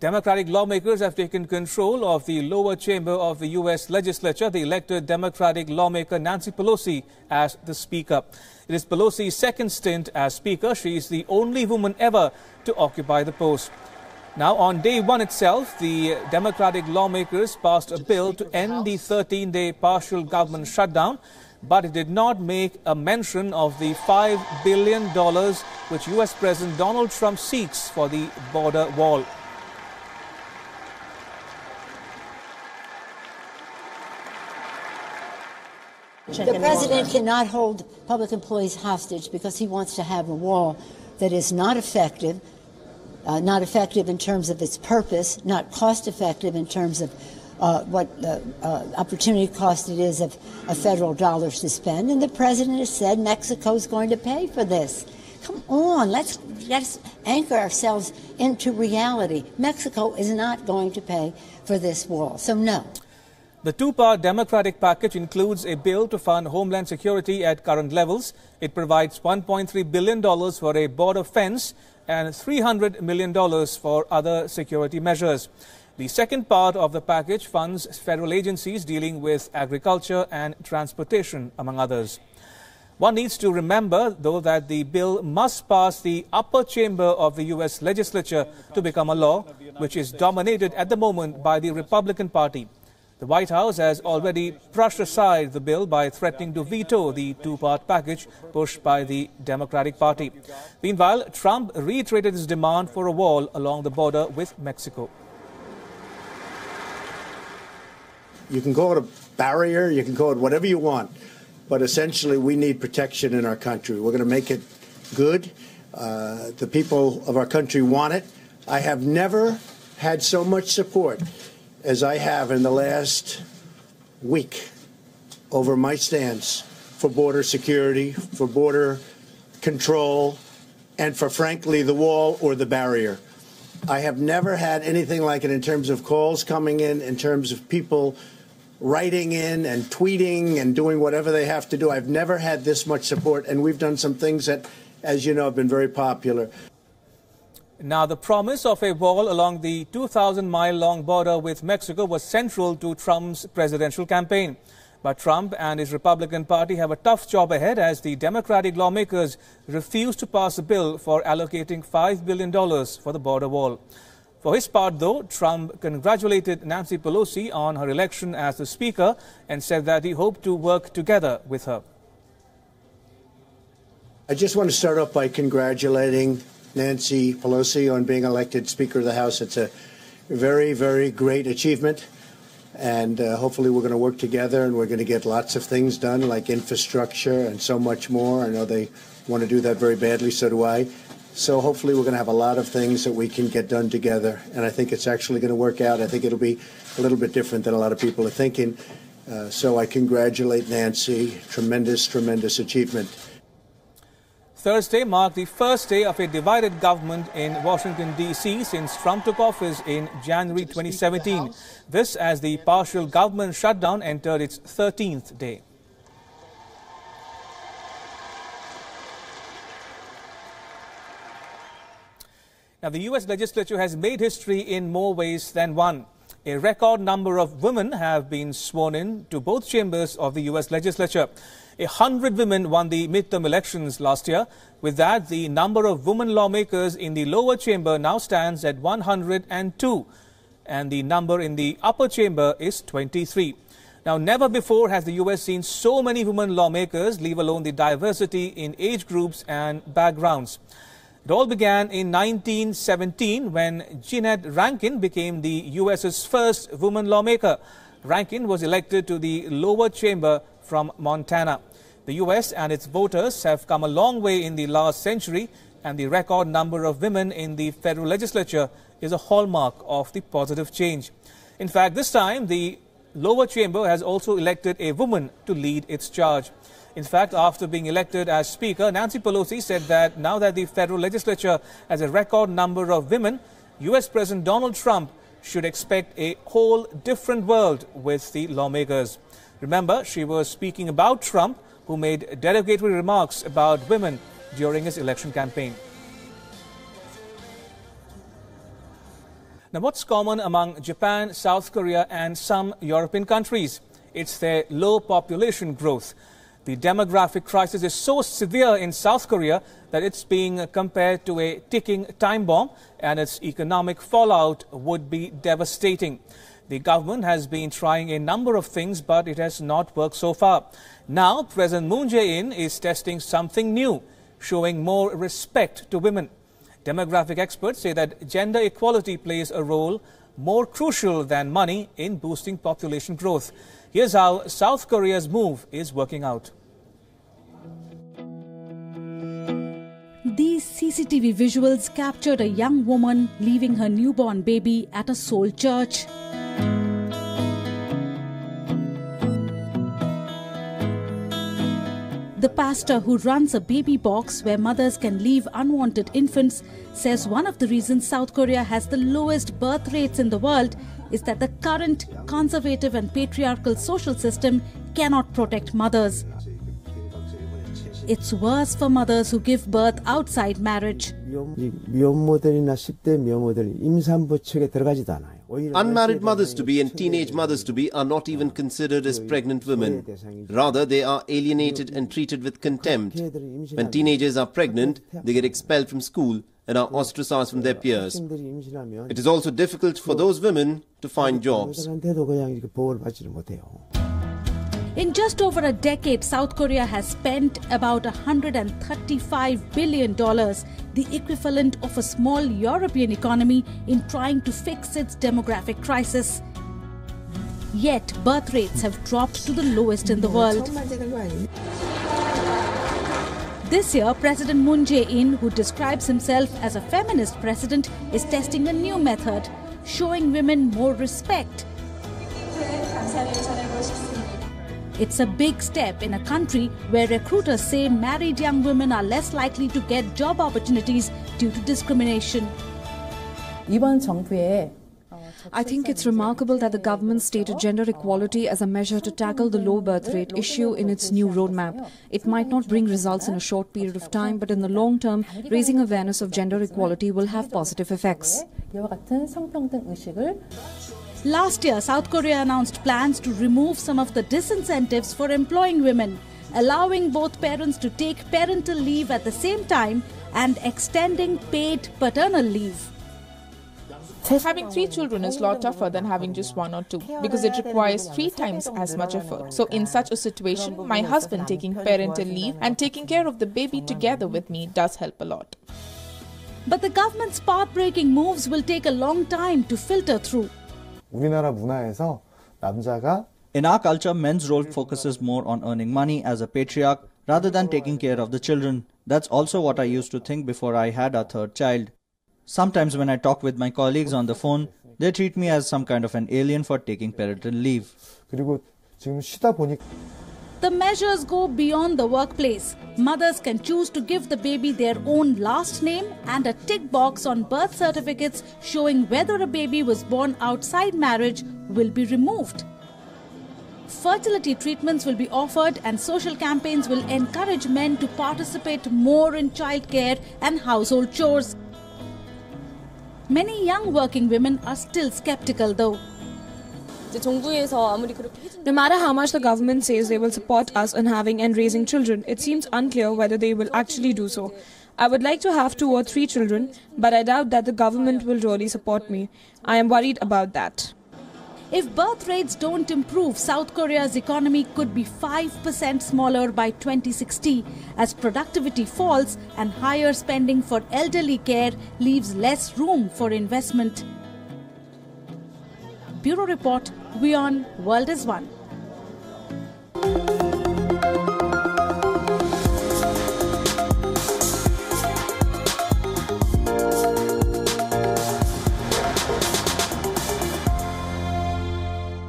Democratic lawmakers have taken control of the lower chamber of the U.S. legislature. They elected Democratic lawmaker Nancy Pelosi as the Speaker. It is Pelosi's second stint as Speaker. She is the only woman ever to occupy the post. Now, on day one itself, the Democratic lawmakers passed a bill to end the 13-day partial government shutdown, but it did not make a mention of the $5 billion which U.S. President Donald Trump seeks for the border wall. The president cannot hold public employees hostage because he wants to have a wall that is not effective in terms of its purpose, not cost effective in terms of what the opportunity cost it is of federal dollars to spend. And the president has said Mexico is going to pay for this. Come on, let's anchor ourselves into reality. Mexico is not going to pay for this wall, so no. The two-part Democratic package includes a bill to fund Homeland Security at current levels. It provides $1.3 billion for a border fence and $300 million for other security measures. The second part of the package funds federal agencies dealing with agriculture and transportation, among others. One needs to remember, though, that the bill must pass the upper chamber of the U.S. legislature to become a law, which is dominated at the moment by the Republican Party. The White House has already brushed aside the bill by threatening to veto the two-part package pushed by the Democratic Party. Meanwhile, Trump reiterated his demand for a wall along the border with Mexico. You can call it a barrier, you can call it whatever you want, but essentially we need protection in our country. We're going to make it good. The people of our country want it. I have never had so much support as I have in the last week over my stance for border security, for border control, and for, frankly, the wall or the barrier. I have never had anything like it in terms of calls coming in terms of people writing in and tweeting and doing whatever they have to do. I've never had this much support, and we've done some things that, as you know, have been very popular. Now, the promise of a wall along the 2,000-mile-long border with Mexico was central to Trump's presidential campaign. But Trump and his Republican Party have a tough job ahead as the Democratic lawmakers refuse to pass a bill for allocating $5 billion for the border wall. For his part, though, Trump congratulated Nancy Pelosi on her election as the Speaker and said that he hoped to work together with her. I just want to start off by congratulating Nancy Pelosi on being elected Speaker of the House. It's a very, very great achievement. And hopefully we're going to work together and we're going to get lots of things done like infrastructure and so much more. I know they want to do that very badly, so do I. So hopefully we're going to have a lot of things that we can get done together. And I think it's actually going to work out. I think it'll be a little bit different than a lot of people are thinking. So I congratulate Nancy. Tremendous, tremendous achievement. Thursday marked the first day of a divided government in Washington, D.C. since Trump took office in January 2017. This as the partial government shutdown entered its 13th day. Now, the U.S. legislature has made history in more ways than one. A record number of women have been sworn in to both chambers of the U.S. legislature. 100 women won the midterm elections last year. With that, the number of women lawmakers in the lower chamber now stands at 102, and the number in the upper chamber is 23. Now, never before has the U.S. seen so many women lawmakers, leave alone the diversity in age groups and backgrounds. It all began in 1917 when Jeannette Rankin became the U.S.'s first woman lawmaker. Rankin was elected to the lower chamber from Montana. The U.S. and its voters have come a long way in the last century, and the record number of women in the federal legislature is a hallmark of the positive change. In fact, this time the lower chamber has also elected a woman to lead its charge. In fact, after being elected as Speaker, Nancy Pelosi said that now that the federal legislature has a record number of women, U.S. President Donald Trump should expect a whole different world with the lawmakers. Remember, she was speaking about Trump, who made derogatory remarks about women during his election campaign. Now, what's common among Japan, South Korea and some European countries? It's their low population growth. The demographic crisis is so severe in South Korea that it's being compared to a ticking time bomb, and its economic fallout would be devastating. The government has been trying a number of things, but it has not worked so far. Now, President Moon Jae-in is testing something new, showing more respect to women. Demographic experts say that gender equality plays a role more crucial than money in boosting population growth. Here's how South Korea's move is working out. These CCTV visuals captured a young woman leaving her newborn baby at a Seoul church. The pastor, who runs a baby box where mothers can leave unwanted infants, says one of the reasons South Korea has the lowest birth rates in the world is that the current conservative and patriarchal social system cannot protect mothers. It's worse for mothers who give birth outside marriage. Unmarried mothers-to-be and teenage mothers-to-be are not even considered as pregnant women. Rather, they are alienated and treated with contempt. When teenagers are pregnant, they get expelled from school and are ostracized from their peers. It is also difficult for those women to find jobs. In just over a decade, South Korea has spent about $135 billion, the equivalent of a small European economy, in trying to fix its demographic crisis. Yet, birth rates have dropped to the lowest in the world. This year, President Moon Jae-in, who describes himself as a feminist president, is testing a new method, showing women more respect. It's a big step in a country where recruiters say married young women are less likely to get job opportunities due to discrimination. I think it's remarkable that the government stated gender equality as a measure to tackle the low birth rate issue in its new roadmap. It might not bring results in a short period of time, but in the long term, raising awareness of gender equality will have positive effects. Last year, South Korea announced plans to remove some of the disincentives for employing women, allowing both parents to take parental leave at the same time and extending paid paternal leave. Having 3 children is a lot tougher than having just 1 or 2 because it requires 3 times as much effort. So in such a situation, my husband taking parental leave and taking care of the baby together with me does help a lot. But the government's path-breaking moves will take a long time to filter through. In our culture, men's role focuses more on earning money as a patriarch rather than taking care of the children. That's also what I used to think before I had our 3rd child. Sometimes when I talk with my colleagues on the phone, they treat me as some kind of an alien for taking parental leave. The measures go beyond the workplace. Mothers can choose to give the baby their own last name, and a tick box on birth certificates showing whether a baby was born outside marriage will be removed. Fertility treatments will be offered, and social campaigns will encourage men to participate more in childcare and household chores. Many young working women are still skeptical though. No matter how much the government says they will support us in having and raising children, it seems unclear whether they will actually do so. I would like to have 2 or 3 children, but I doubt that the government will really support me. I am worried about that. If birth rates don't improve, South Korea's economy could be 5% smaller by 2060 as productivity falls and higher spending for elderly care leaves less room for investment. Bureau Report, WION, World is One.